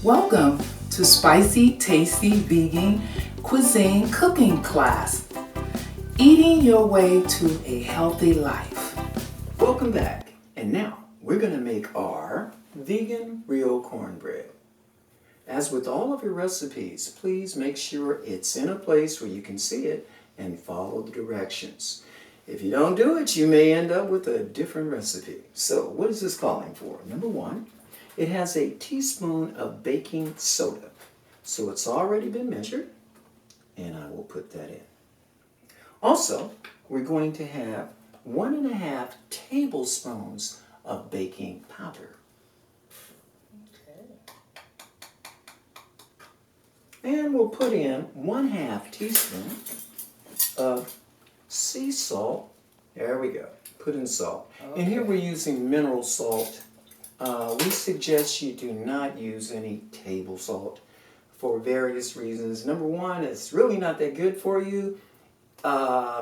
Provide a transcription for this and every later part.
Welcome to Spicy, Tasty Vegan Cuisine Cooking Class, eating your way to a healthy life. Welcome back, and now we're going to make our vegan real cornbread. As with all of your recipes, please make sure it's in a place where you can see it and follow the directions. If you don't do it, you may end up with a different recipe. So what is this calling for? Number one, it has a teaspoon of baking soda. So it's already been measured, and I will put that in. Also, we're going to have 1.5 tablespoons of baking powder. And we'll put in 1/2 teaspoon of sea salt. There we go. Put in salt. Okay. And here we're using mineral salt. We suggest you do not use any table salt for various reasons. Number one, it's really not that good for you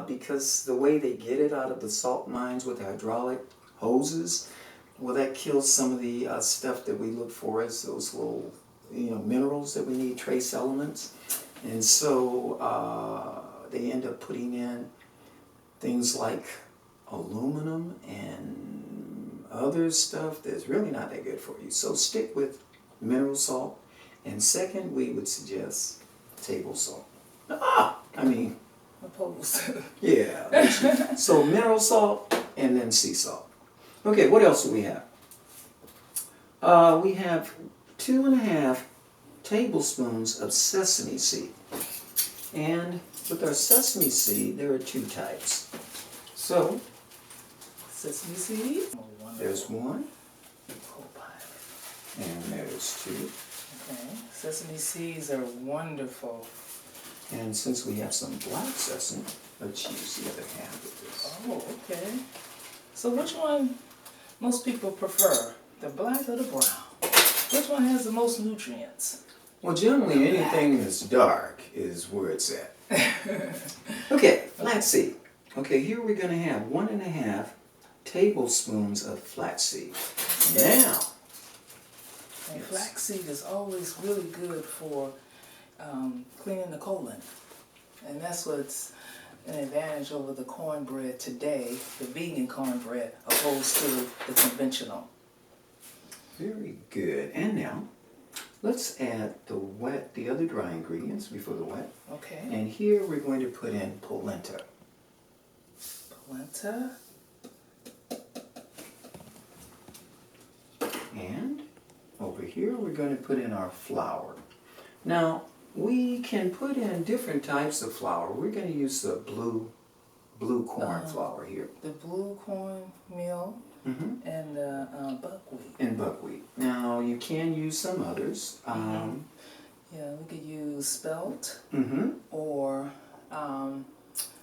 because the way they get it out of the salt mines with hydraulic hoses, well, that kills some of the stuff that we look for as those little minerals that we need, trace elements. And so they end up putting in things like aluminum and other stuff that's really not that good for you. So stick with mineral salt. And second, we would suggest table salt. Opposed. Yeah. So mineral salt and then sea salt. Okay, what else do we have? We have 2.5 tablespoons of sesame seed. And with our sesame seed, there are 2 types. So, Sesame seed. there's one, and there's 2. Okay. Sesame seeds are wonderful. And since we have some black sesame, let's use the other half of this. Oh, okay. So which one most people prefer, the black or the brown? Which one has the most nutrients? Well, generally anything that's dark is where it's at. Okay, flaxseed. Okay, here we're going to have 1.5 tablespoons of flaxseed. Now, and flaxseed is always really good for cleaning the colon. And that's what's an advantage over the cornbread today, the vegan cornbread, opposed to the conventional. Very good. And now, let's add the other dry ingredients before the wet. Okay. And here we're going to put in polenta. Polenta. And over here we're going to put in our flour. Now, we can put in different types of flour. We're going to use the blue corn flour here. The blue corn meal. Mm-hmm. And buckwheat. And buckwheat. Now, you can use some others. Yeah, we could use spelt or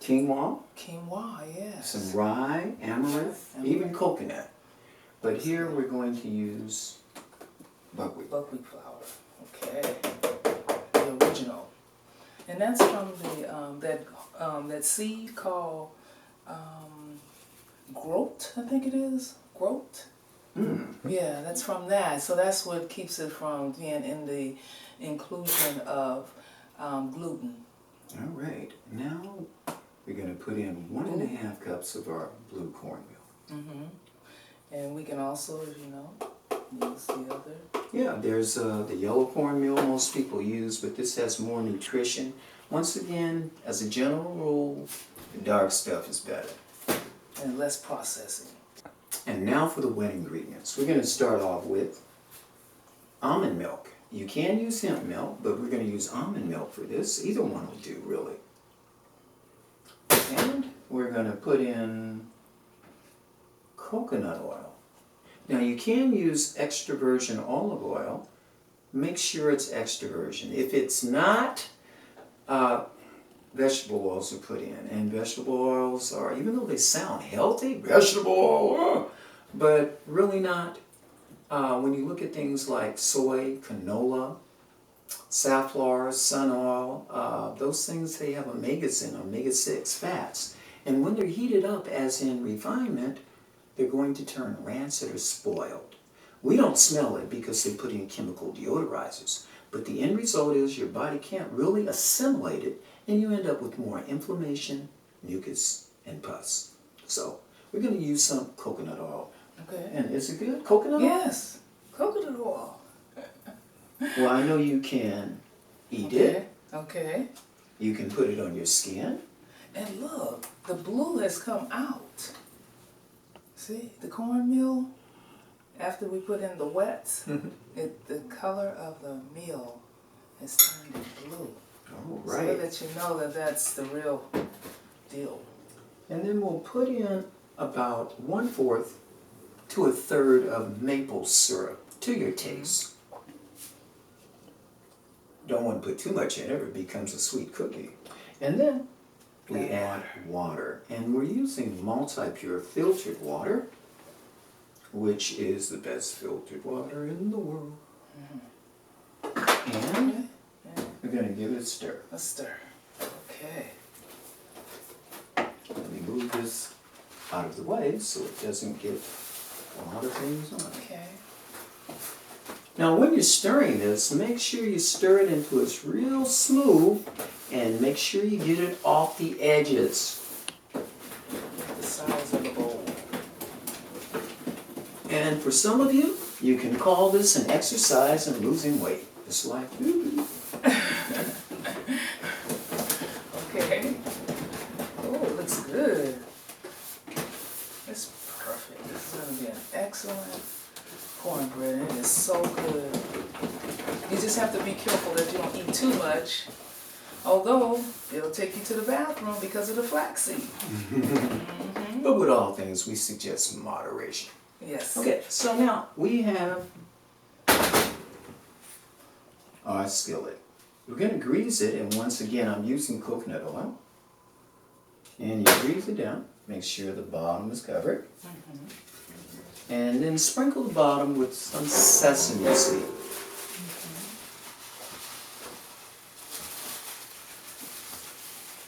quinoa. Quinoa, yes. Some rye, amaranth, even coconut. But here we're going to use buckwheat. Buckwheat flour. Okay. The original. And that's from the that seed called groat, I think it is. Groat? Yeah, that's from that. So that's what keeps it from being in the inclusion of gluten. All right. Now we're going to put in 1.5 cups of our blue cornmeal. And we can also, use the other. Yeah, there's the yellow cornmeal most people use, but this has more nutrition. Once again, as a general rule, the dark stuff is better. And less processing. And now for the wet ingredients. We're going to start off with almond milk. You can use hemp milk, but we're going to use almond milk for this. Either one will do, really. And we're going to put in coconut oil. Now you can use extra virgin olive oil. Make sure it's extra virgin. If it's not, vegetable oils are put in. And vegetable oils are, even though they sound healthy, vegetable oil, but really not. When you look at things like soy, canola, safflower, sun oil, those things, they have omegas in, omega-6 fats. And when they're heated up, as in refinement, they're going to turn rancid or spoiled. We don't smell it because they put in chemical deodorizers. But the end result is your body can't really assimilate it, and you end up with more inflammation, mucus, and pus. So we're going to use some coconut oil. Okay. And is it good? Coconut oil? Yes, coconut oil. Well, I know you can eat Okay. it. Okay. You can put it on your skin. And look, the blue has come out. See, the cornmeal, after we put in the wets, the color of the meal is turned blue. All So right. that you know that that's the real deal. And then we'll put in about 1/4 to 1/3 of maple syrup to your taste. Don't want to put too much in it or it becomes a sweet cookie. And then we add water. And we're using multi-pure filtered water, which is the best filtered water in the world. And we're going to give it a stir. A stir. Okay. Let me move this out of the way so it doesn't get a lot of things on it. Okay. Now when you're stirring this, make sure you stir it until it's real smooth and make sure you get it off the edges. The size of the bowl. And for some of you, you can call this an exercise in losing weight. It's like, ooh. Okay. Oh, it looks good. It's perfect. This is going to be an excellent cornbread. It is so good. You just have to be careful that you don't eat too much. Although, it'll take you to the bathroom because of the flaxseed. But with all things, we suggest moderation. Yes. Okay, so now we have our skillet. We're going to grease it, and once again, I'm using coconut oil. And you grease it down. Make sure the bottom is covered. And then sprinkle the bottom with some sesame seed.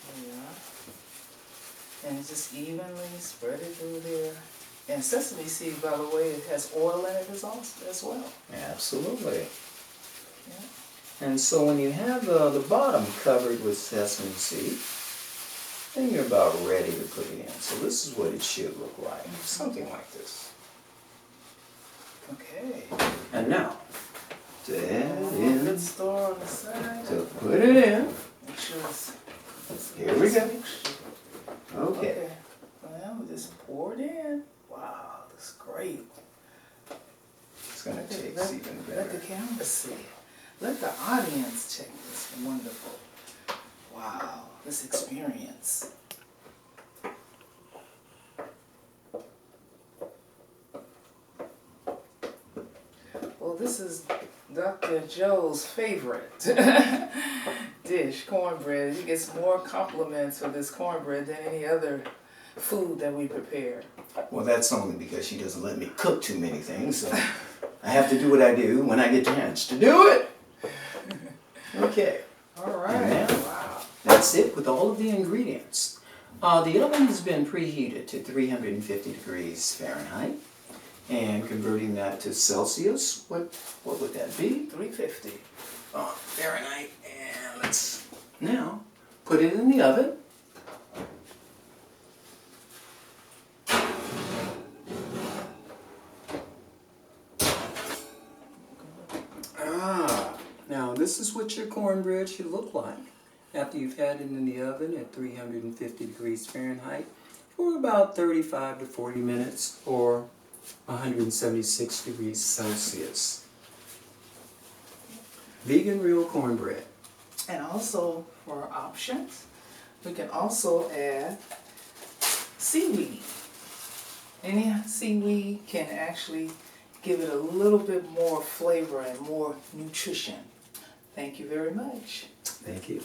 There you are. And just evenly spread it through there. And sesame seed, by the way, it has oil in it as well. Absolutely. Yeah. And so when you have the bottom covered with sesame seed, then you're about ready to put it in. So this is what it should look like. Something like this. Okay. And now, to add in, Good store on the side. to put it in. Make sure it's Here we go. mixture. Okay. Okay. Well, we just pour it in. Wow, that's great. It's going to taste Let even the better. camera see it. Let the audience check this wonderful. Wow, this experience. Well, this is Dr. Joe's favorite dish, cornbread. He gets more compliments for this cornbread than any other food that we prepare. Well, that's only because she doesn't let me cook too many things, so I have to do what I do when I get the chance to do it. Okay. All right. And now, Wow. that's it with all of the ingredients. The oven has been preheated to 350 degrees Fahrenheit. And converting that to Celsius, what would that be? 350. Fahrenheit. And let's now put it in the oven. Now this is what your cornbread should look like after you've had it in the oven at 350 degrees Fahrenheit for about 35 to 40 minutes or 176 degrees Celsius. Vegan real cornbread. And also, for options, we can also add seaweed. Any seaweed can actually give it a little bit more flavor and more nutrition. Thank you very much. Thank you.